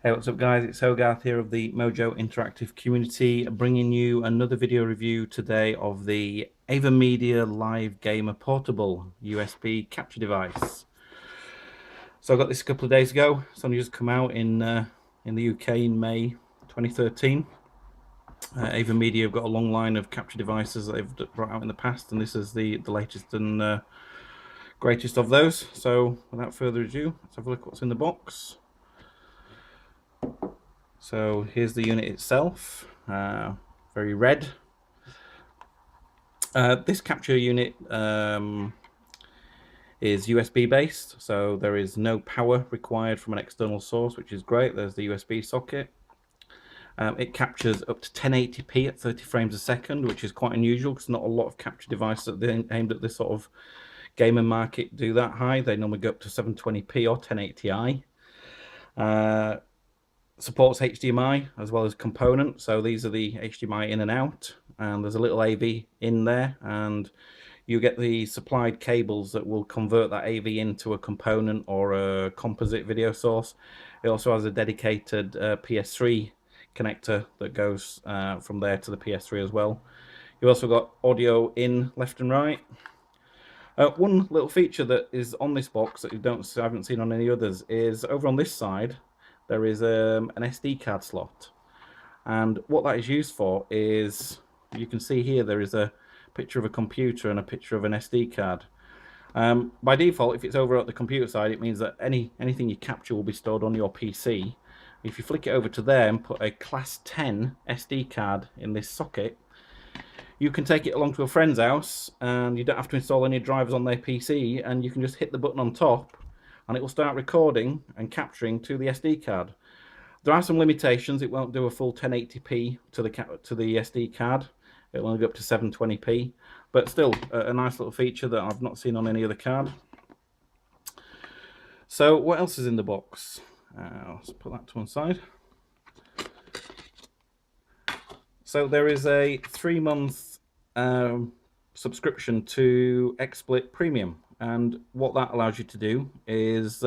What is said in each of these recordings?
Hey, what's up guys? It's Hogarth here of the Mojo Interactive community, bringing you another video review today of the Avermedia Live Gamer Portable USB capture device. So I got this a couple of days ago. It's only just come out in the UK in May 2013. Avermedia have got a long line of capture devices that they've brought out in the past, and this is the latest and greatest of those. So without further ado, let's have a look at what's in the box. So here's the unit itself, very red. This capture unit is USB based, so there is no power required from an external source, which is great. There's the USB socket. It captures up to 1080p at 30 frames a second, which is quite unusual because not a lot of capture devices that aimed at this sort of gamer market do that high. They normally go up to 720p or 1080i. Supports HDMI as well as component, so these are the HDMI in and out, and there's a little AV in there, and you get the supplied cables that will convert that AV into a component or a composite video source. It also has a dedicated PS3 connector that goes from there to the PS3 as well. You've also got audio in left and right. One little feature that is on this box that I haven't seen on any others is over on this side there is an SD card slot, and what that is used for is, you can see here there is a picture of a computer and a picture of an SD card. By default, if it's over at the computer side, it means that anything you capture will be stored on your PC. If you flick it over to there and put a class 10 SD card in this socket, you can take it along to a friend's house and you don't have to install any drivers on their PC, and you can just hit the button on top and it will start recording and capturing to the SD card. There are some limitations. It won't do a full 1080p to the SD card. It'll only go up to 720p, but still a nice little feature that I've not seen on any other card. So what else is in the box? Let's put that to one side. So there is a 3-month subscription to XSplit Premium, and what that allows you to do is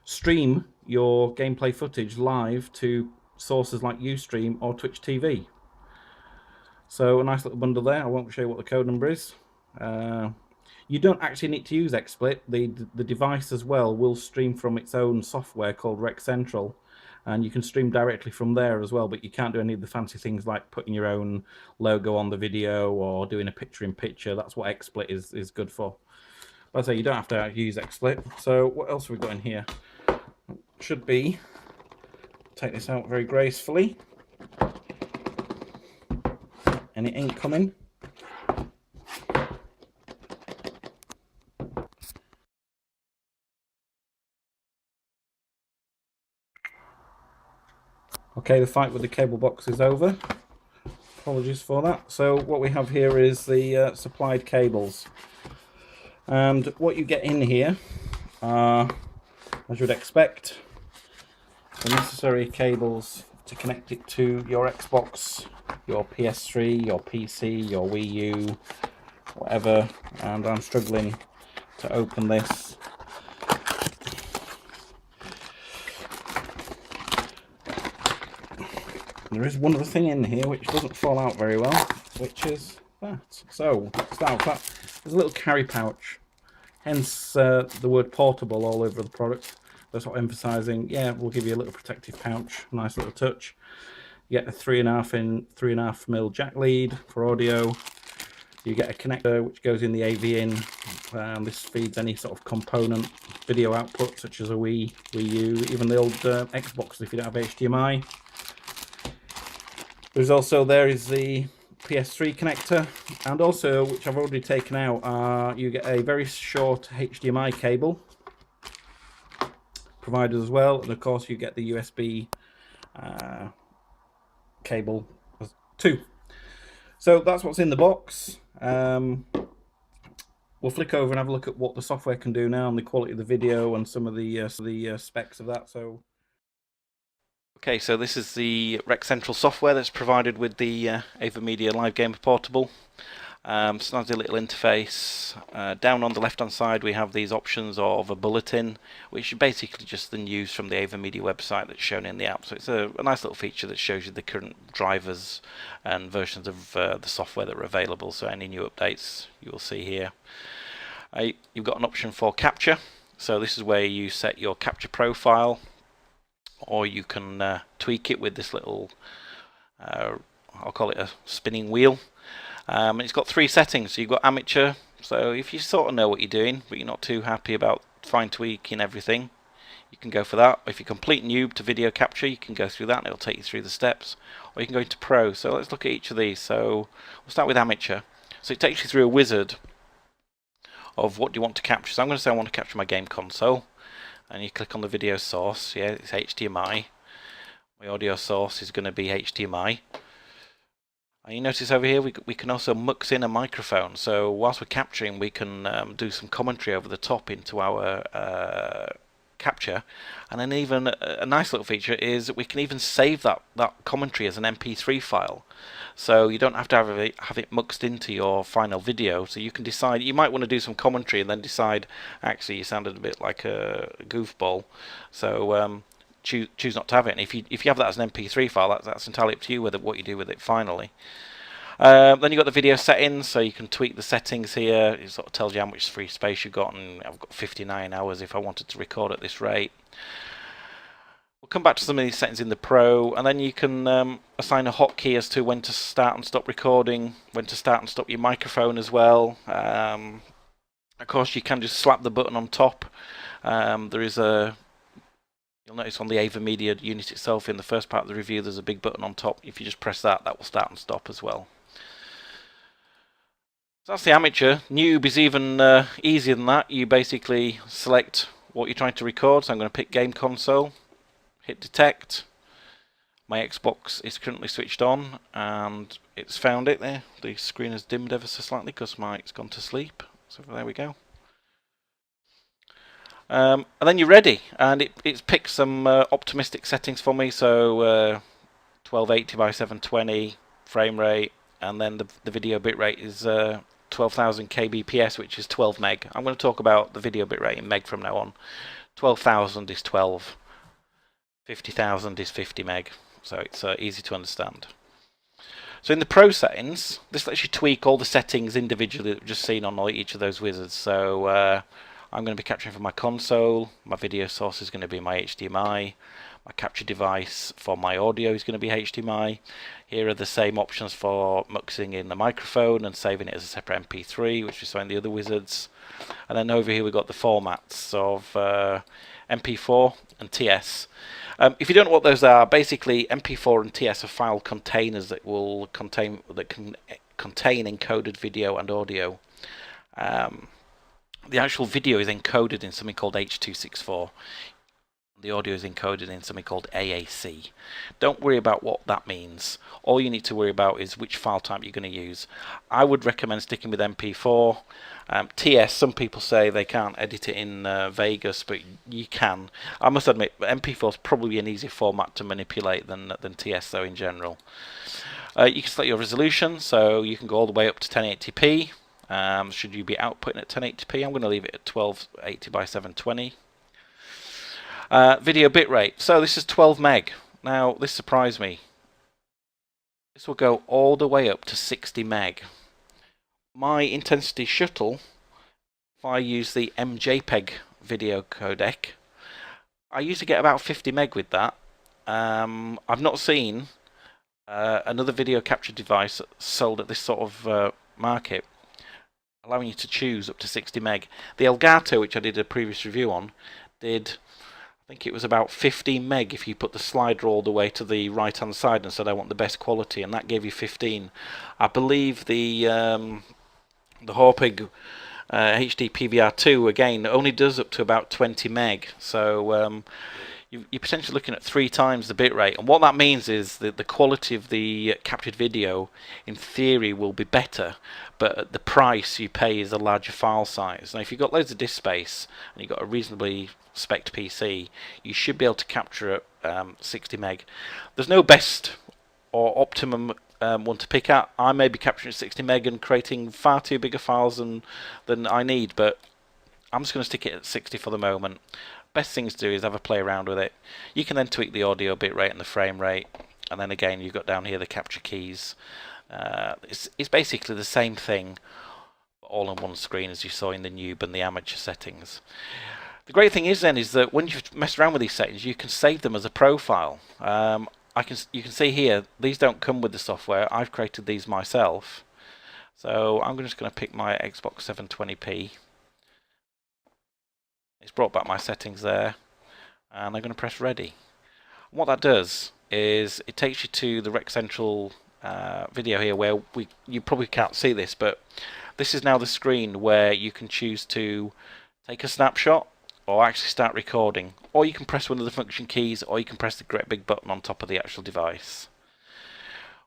stream your gameplay footage live to sources like Ustream or Twitch TV. So a nice little bundle there. I won't show you what the code number is. You don't actually need to use XSplit. The device as well will stream from its own software called Rec Central, and you can stream directly from there as well, but you can't do any of the fancy things like putting your own logo on the video or doing a picture-in-picture. That's what XSplit is good for. But I say you don't have to use XSplit. So what else have we got in here? Should be, take this out very gracefully. Any ink coming? Okay, the fight with the cable box is over. Apologies for that. So what we have here is the supplied cables. And what you get in here are, as you'd expect, the necessary cables to connect it to your Xbox, your PS3, your PC, your Wii U, whatever. And I'm struggling to open this. There is one other thing in here which doesn't fall out very well, which is that. So, let's start with that. There's a little carry pouch, hence the word portable all over the product. That's what I'm emphasising. Yeah, we'll give you a little protective pouch, nice little touch. You get a 3.5mm jack lead for audio. You get a connector which goes in the AV in. This feeds any sort of component video output, such as a Wii U, even the old Xbox if you don't have HDMI. There's also, there is the PS3 connector, and also, which I've already taken out, you get a very short HDMI cable provided as well, and of course you get the USB cable too. So that's what's in the box. We'll flick over and have a look at what the software can do now and the quality of the video and some of the specs of that. Okay, so this is the Rec Central software that's provided with the Avermedia Live Gamer Portable. Snazzy little interface. Down on the left hand side we have these options of a bulletin, which is basically just the news from the Avermedia website that's shown in the app. So it's a nice little feature that shows you the current drivers and versions of the software that are available, so any new updates you will see here. You've got an option for capture, so this is where you set your capture profile, or you can tweak it with this little I'll call it a spinning wheel. It's got 3 settings. So you've got amateur, so if you sort of know what you're doing but you're not too happy about fine tweaking everything, you can go for that. If you're complete noob to video capture, you can go through that and it'll take you through the steps, or you can go into pro. So let's look at each of these. So we'll start with amateur. So it takes you through a wizard of what do you want to capture. So I'm going to say I want to capture my game console, and you click on the video source. Yeah, it's HDMI. My audio source is going to be HDMI. And you notice over here we can also mux in a microphone, so whilst we're capturing we can do some commentary over the top into our capture. And then even a nice little feature is that we can even save that commentary as an MP3 file, so you don't have to have it muxed into your final video. So you can decide, you might want to do some commentary and then decide actually you sounded a bit like a goofball, so choose not to have it. And if you have that as an MP3 file, that's entirely up to you what you do with it finally. Then you've got the video settings, so you can tweak the settings here. It sort of tells you how much free space you've got, and I've got 59 hours if I wanted to record at this rate. We'll come back to some of these settings in the Pro, and then you can assign a hotkey as to when to start and stop recording, when to start and stop your microphone as well. Of course, you can just slap the button on top. There is you'll notice on the Avermedia unit itself, in the first part of the review, there's a big button on top. If you just press that, that will start and stop as well. So that's the amateur. Noob is even easier than that. You basically select what you're trying to record. So I'm going to pick game console, hit detect. My Xbox is currently switched on and it's found it there. The screen has dimmed ever so slightly because it's gone to sleep. So there we go. And then you're ready, and it's picked some optimistic settings for me, so 1280 by 720 frame rate, and then the video bitrate is 12,000 kbps, which is 12 meg. I'm going to talk about the video bitrate in meg from now on. 12,000 is 12, 50,000 is 50 meg, so it's easy to understand. So in the Pro settings, this lets you tweak all the settings individually that we've just seen on each of those wizards. So I'm going to be capturing from my console, my video source is going to be my HDMI, my capture device for my audio is going to be HDMI. Here are the same options for muxing in the microphone and saving it as a separate MP3, which we saw in the other wizards. And then over here we've got the formats of MP4 and TS. If you don't know what those are, basically MP4 and TS are file containers that can contain encoded video and audio. The actual video is encoded in something called H.264. The audio is encoded in something called AAC. Don't worry about what that means. All you need to worry about is which file type you're going to use. I would recommend sticking with MP4. TS, some people say they can't edit it in Vegas, but you can. I must admit, MP4 is probably an easier format to manipulate than TS though in general. You can select your resolution, so you can go all the way up to 1080p. Should you be outputting at 1080p, I'm going to leave it at 1280 by 720. Video bitrate. So this is 12 meg. Now this surprised me. This will go all the way up to 60 meg. My intensity shuttle, if I use the MJPEG video codec, I usually get about 50 meg with that. I've not seen another video capture device sold at this sort of market allowing you to choose up to 60 meg. The Elgato, which I did a previous review on, did, I think it was about 15 meg if you put the slider all the way to the right hand side and said I want the best quality, and that gave you 15. I believe the Hogarth HD PVR2 again only does up to about 20 meg, so you're potentially looking at 3 times the bitrate, and what that means is that the quality of the captured video in theory will be better, but at the price you pay is a larger file size. Now if you've got loads of disk space and you've got a reasonably spec'd PC, you should be able to capture at 60 meg. There's no best or optimum one to pick at. I may be capturing 60 meg and creating far too big a files than I need, but I'm just going to stick it at 60 for the moment. Best thing to do is have a play around with it. You can then tweak the audio bitrate and the frame rate, and then again you've got down here the capture keys. It's basically the same thing, all on one screen as you saw in the noob and the amateur settings. The great thing is then is that when you've messed around with these settings, you can save them as a profile. You can see here these don't come with the software. I've created these myself. So I'm just going to pick my Xbox 720p. It's brought back my settings there, and I'm going to press ready. And what that does is it takes you to the Rec Central video here, where you probably can't see this, but this is now the screen where you can choose to take a snapshot or actually start recording, or you can press one of the function keys, or you can press the great big button on top of the actual device.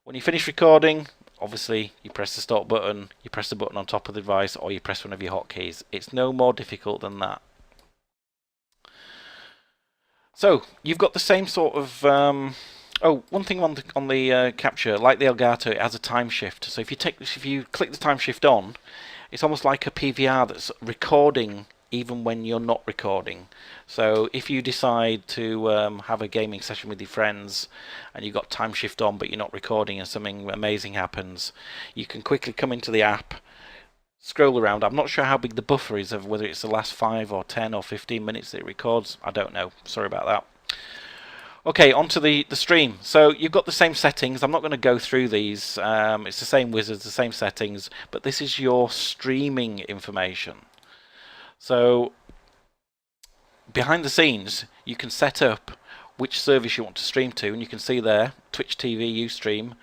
When you finish recording, obviously you press the stop button, you press the button on top of the device, or you press one of your hotkeys. It's no more difficult than that. So you've got the same sort of one thing on the capture, like the Elgato, it has a time shift. So if you click the time shift on, it's almost like a PVR that's recording even when you're not recording. So if you decide to have a gaming session with your friends and you've got time shift on but you're not recording and something amazing happens, you can quickly come into the app, scroll around. I'm not sure how big the buffer is, of whether it's the last 5 or 10 or 15 minutes that it records. I don't know. Sorry about that. Okay, onto the stream. So you've got the same settings. I'm not going to go through these. It's the same wizards, the same settings, but this is your streaming information. So behind the scenes, you can set up which service you want to stream to, and you can see there, Twitch TV Ustream.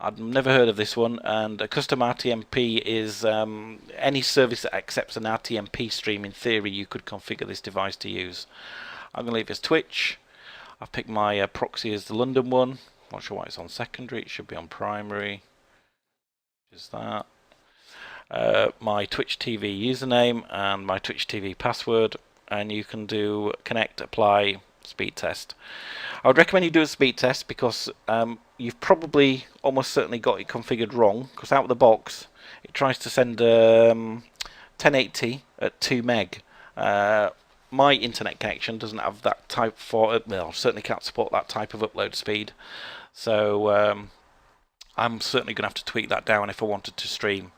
I've never heard of this one, and a custom RTMP is any service that accepts an RTMP stream. In theory, you could configure this device to use. I'm going to leave it as Twitch. I've picked my proxy as the London one. Not sure why it's on secondary. It should be on primary. Just that. My Twitch TV username and my Twitch TV password, and you can do connect, apply, speed test. I would recommend you do a speed test because you've probably almost certainly got it configured wrong, because out of the box it tries to send 1080 at 2 meg. My internet connection doesn't have that type certainly can't support that type of upload speed, so I'm certainly going to have to tweak that down if I wanted to stream.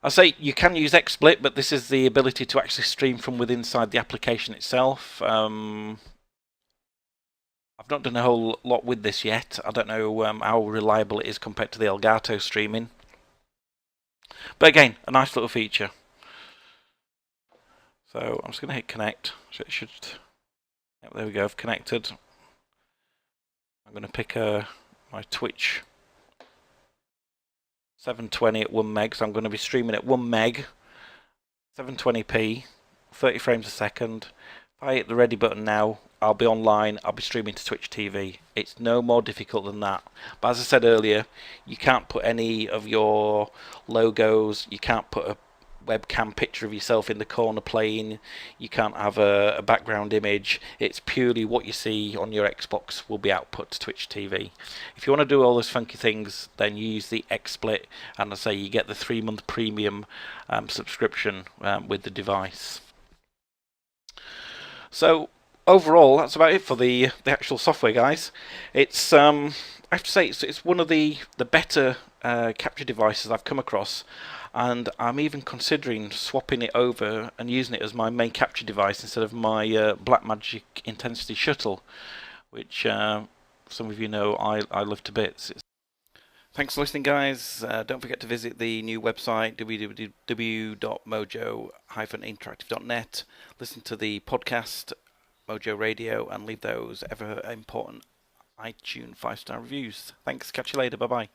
I say you can use XSplit, but this is the ability to actually stream from within inside the application itself. I've not done a whole lot with this yet. I don't know how reliable it is compared to the Elgato streaming. But again, a nice little feature. So I'm just going to hit connect. So it should. Yep, there we go. I've connected. I'm going to pick my Twitch 720 at 1 meg. So I'm going to be streaming at 1 meg, 720p, 30 frames a second. If I hit the ready button now, I'll be online. I'll be streaming to Twitch TV. It's no more difficult than that. But as I said earlier, you can't put any of your logos. You can't put a webcam picture of yourself in the corner playing. You can't have a background image. It's purely what you see on your Xbox will be output to Twitch TV. If you want to do all those funky things, then you use the XSplit, and I say you get the 3-month premium subscription with the device. So overall, that's about it for the actual software, guys. It's I have to say it's one of the better capture devices I've come across, and I'm even considering swapping it over and using it as my main capture device instead of my Blackmagic Intensity Shuttle, which some of you know I love to bits. Thanks for listening, guys. Don't forget to visit the new website, www.mojo-interactive.net. Listen to the podcast, Mojo Radio, and leave those ever important iTunes 5-star reviews. Thanks. Catch you later. Bye-bye.